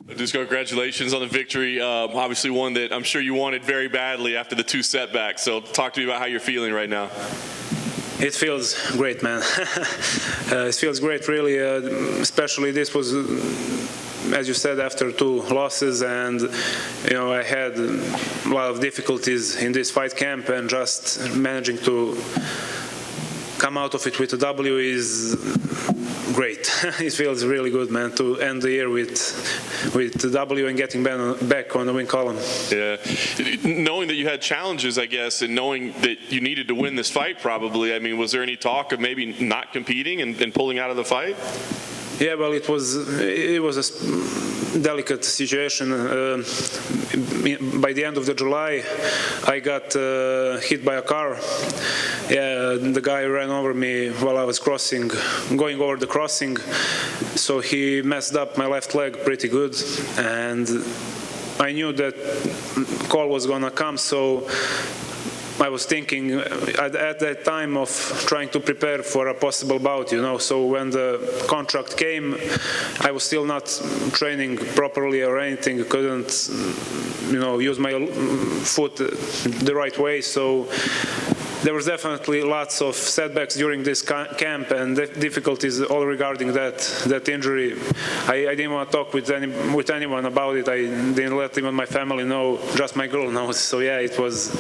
Dusko, congratulations on the victory. Obviously one that I'm sure you wanted very badly after the 2 setbacks. So talk to me about how you're feeling right now. It feels great, man. It feels great, really. Especially this was, as you said, after 2 losses, and I had a lot of difficulties in this fight camp, and just managing to come out of it with a W is great. It feels really good, man, to end the year with the W and getting back on the win column. Yeah. Knowing that you had challenges, I guess, and knowing that you needed to win this fight probably, I mean, was there any talk of maybe not competing and pulling out of the fight? Yeah, well, it was a delicate situation. By the end of July, I got hit by a car. Yeah, the guy ran over me while I was going over the crossing. So he messed up my left leg pretty good, and I knew that call was gonna come. So I was thinking at that time of trying to prepare for a possible bout, So when the contract came, I was still not training properly or anything. Couldn't, use my foot the right way. So there was definitely lots of setbacks during this camp and difficulties all regarding that injury. I didn't want to talk with anyone about it. I didn't let even my family know. Just my girl knows. So yeah, it was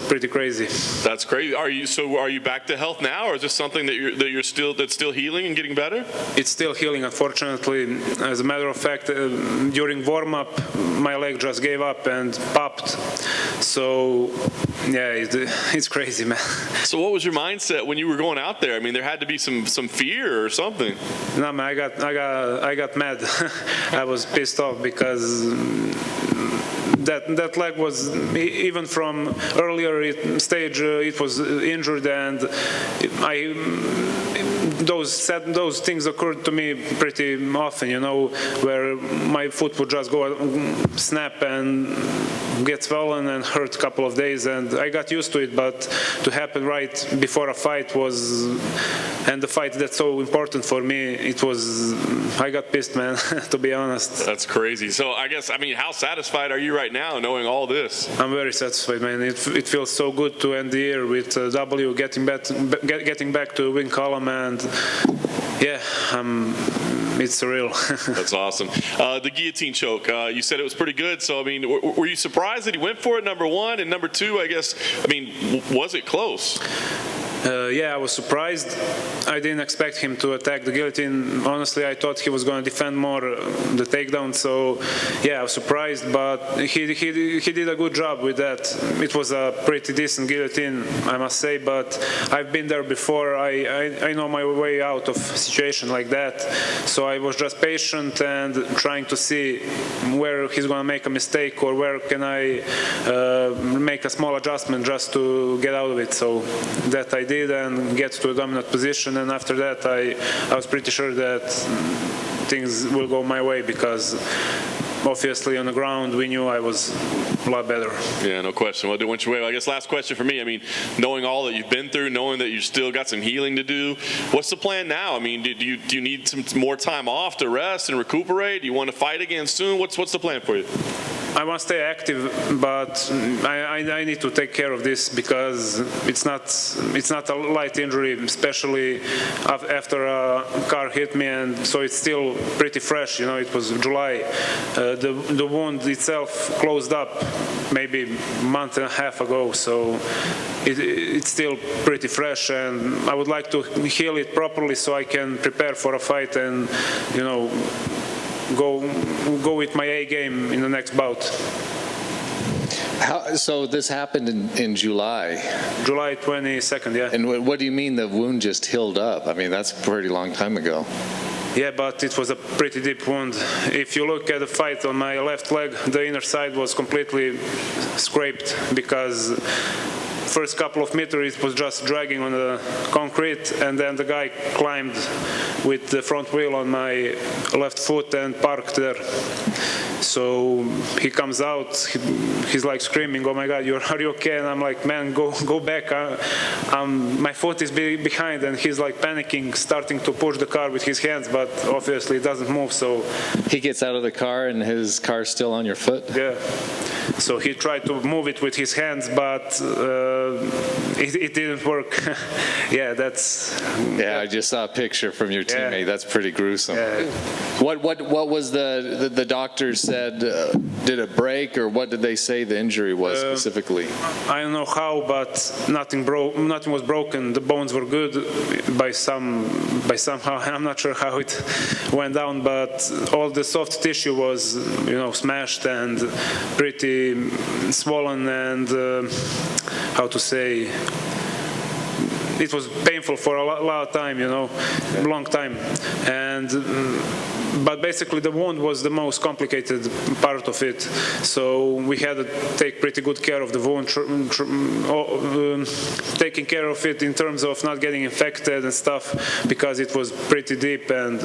pretty crazy. That's crazy. Are you back to health now, or is this something that's still healing and getting better? It's still healing, unfortunately. As a matter of fact, during warm-up, my leg just gave up and popped. So yeah, it's crazy, man. So what was your mindset when you were going out there? I mean, there had to be some fear or something. No, man, I got mad. I was pissed off because that leg was, even from earlier stage, it was injured, and those things occurred to me pretty often, where my foot would just go snap and get swollen and hurt a couple of days, and I got used to it. But to happen right before a fight and the fight that's so important for me, I got pissed, man, to be honest. That's crazy. So how satisfied are you right now knowing all this? I'm very satisfied, man. It feels so good to end the year with W, getting back to win column, and yeah, it's surreal. That's awesome. The guillotine choke, you said it was pretty good. So, I mean, were you surprised that he went for it, number one? And number two, was it close? Yeah, I was surprised. I didn't expect him to attack the guillotine. Honestly, I thought he was going to defend more the takedown. So, yeah, I was surprised, but he did a good job with that. It was a pretty decent guillotine, I must say, but I've been there before. I know my way out of a situation like that. So I was just patient and trying to see where he's going to make a mistake, or where can I make a small adjustment just to get out of it. So that I did, and get to a dominant position, and after that I was pretty sure that things will go my way, because obviously on the ground we knew I was a lot better. Yeah, no question. Well, it went your way. I guess last question for me, knowing all that you've been through, knowing that you've still got some healing to do, what's the plan now? Do you need some more time off to rest and recuperate? Do you want to fight again soon? What's the plan for you? I want to stay active, but I need to take care of this, because it's not a light injury, especially after a car hit me, and so it's still pretty fresh. It was July. The wound itself closed up maybe a month and a half ago, so it's still pretty fresh, and I would like to heal it properly so I can prepare for a fight and go with my A game in the next bout. So this happened in July? July 22nd, yeah. And what do you mean the wound just healed up? That's a pretty long time ago. Yeah, but it was a pretty deep wound. If you look at the fight on my left leg, the inner side was completely scraped, because first couple of meters it was just dragging on the concrete, and then the guy climbed with the front wheel on my left foot and parked there. So he comes out, he's like screaming, "Oh my God, are you okay?" And I'm like, "Man, go back. My foot is behind." And he's like panicking, starting to push the car with his hands, but obviously it doesn't move. So He gets out of the car and his car's still on your foot? yeah. So he tried to move it with his hands, but it didn't work. Yeah, that's. Yeah, I just saw a picture from your teammate. Yeah. That's pretty gruesome. Yeah. What was the doctors said? Did it break, or what did they say the injury was specifically? I don't know how, but nothing was broken. The bones were good by somehow. I'm not sure how it went down, but all the soft tissue was, smashed and pretty swollen, and how to say. It was painful for a lot of time, long time, and. But basically the wound was the most complicated part of it, so we had to take pretty good care of the wound, taking care of it in terms of not getting infected and stuff, because it was pretty deep, and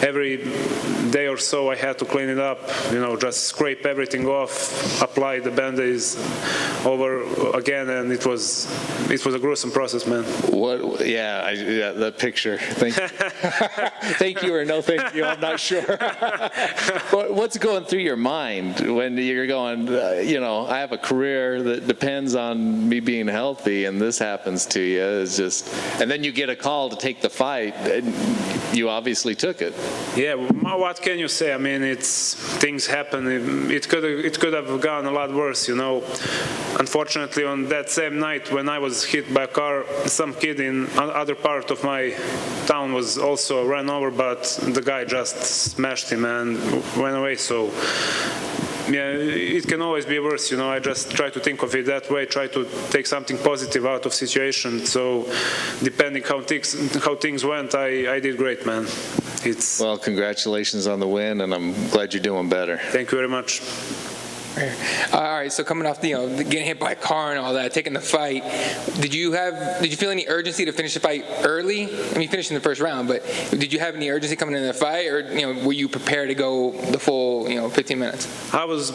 every day or so I had to clean it up, just scrape everything off, apply the band-aids over again, and it was a gruesome process, man. What? Yeah, the picture. Thank you. Thank you or no thank you. I'm not sure. What's going through your mind when you're going, I have a career that depends on me being healthy, and this happens to you? It's just, and then you get a call to take the fight, and you obviously took it. Yeah, what can you say? I mean, things happen. It could have gone a lot worse, Unfortunately, on that same night when I was hit by a car, some kid in other part of my town was also ran over, but the guy just smashed him and went away. So yeah, it can always be worse, I just try to think of it that way, try to take something positive out of situation. So depending how things went, I did great, man. Well, congratulations on the win, and I'm glad you're doing better. Thank you very much. All right, so coming off getting hit by a car and all that, taking the fight, did you feel any urgency to finish the fight early? I mean, you finished in the first round, but did you have any urgency coming into the fight, or were you prepared to go the full 15 minutes? I was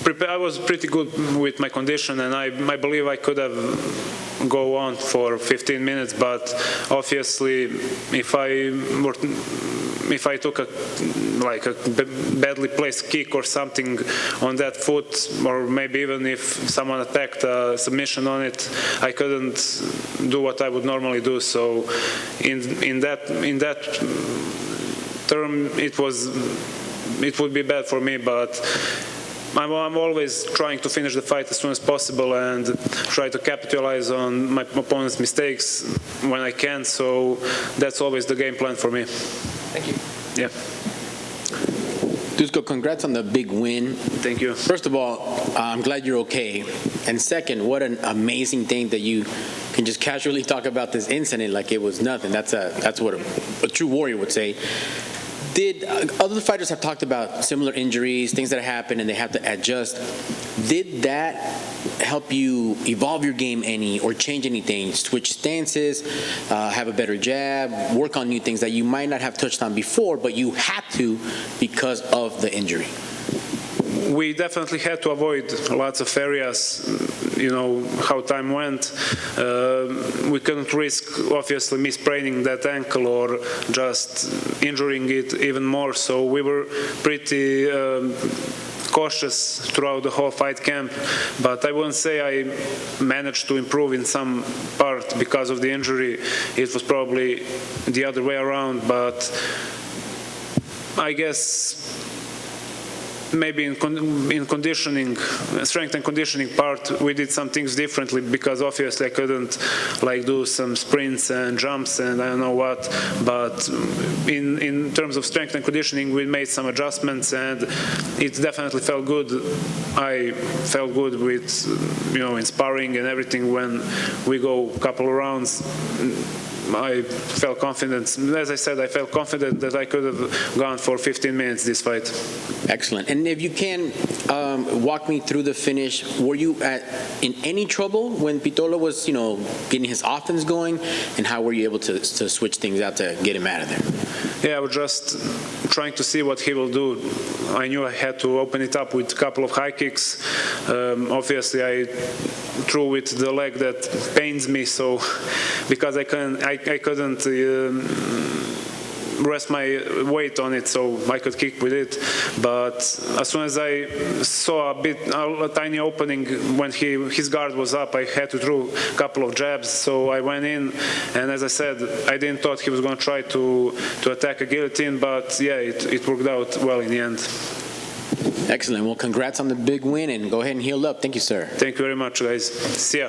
pretty good with my condition, and I believe I could have go on for 15 minutes, but obviously if I took a badly placed kick or something on that foot, or maybe even if someone attacked a submission on it, I couldn't do what I would normally do. So in that term, it would be bad for me, but I'm always trying to finish the fight as soon as possible and try to capitalize on my opponent's mistakes when I can. So that's always the game plan for me. Thank you. Yeah. Dusko, congrats on the big win. Thank you. First of all, I'm glad you're okay. And second, what an amazing thing that you can just casually talk about this incident like it was nothing. That's what a true warrior would say. Did other fighters have talked about similar injuries, things that happen, and they have to adjust? Did that help you evolve your game any, or change anything? Switch stances, have a better jab, work on new things that you might not have touched on before, but you had to because of the injury? We definitely had to avoid lots of areas, how time went. We couldn't risk, obviously, me spraining that ankle or just injuring it even more. So we were pretty cautious throughout the whole fight camp. But I wouldn't say I managed to improve in some part because of the injury. It was probably the other way around. But I guess maybe in conditioning, strength and conditioning part, we did some things differently, because obviously I couldn't do some sprints and jumps and I don't know what, but in terms of strength and conditioning, we made some adjustments and it definitely felt good. I felt good with, in sparring and everything when we go a couple of rounds. I felt confident. As I said, I felt confident that I could have gone for 15 minutes this fight. Excellent. And if you can walk me through the finish, were you in any trouble when Pitolo was, getting his offense going, and how were you able to switch things out to get him out of there? Yeah, I was just trying to see what he will do. I knew I had to open it up with a couple of high kicks. Obviously, I threw with the leg that pains me, so because I couldn't rest my weight on it, so I could kick with it. But as soon as I saw a tiny opening when his guard was up, I had to throw a couple of jabs. So I went in, and as I said, I didn't thought he was going to try to attack a guillotine, but yeah, it worked out well in the end. Excellent. Well, congrats on the big win, and go ahead and heal up. Thank you, sir. Thank you very much, guys. See ya.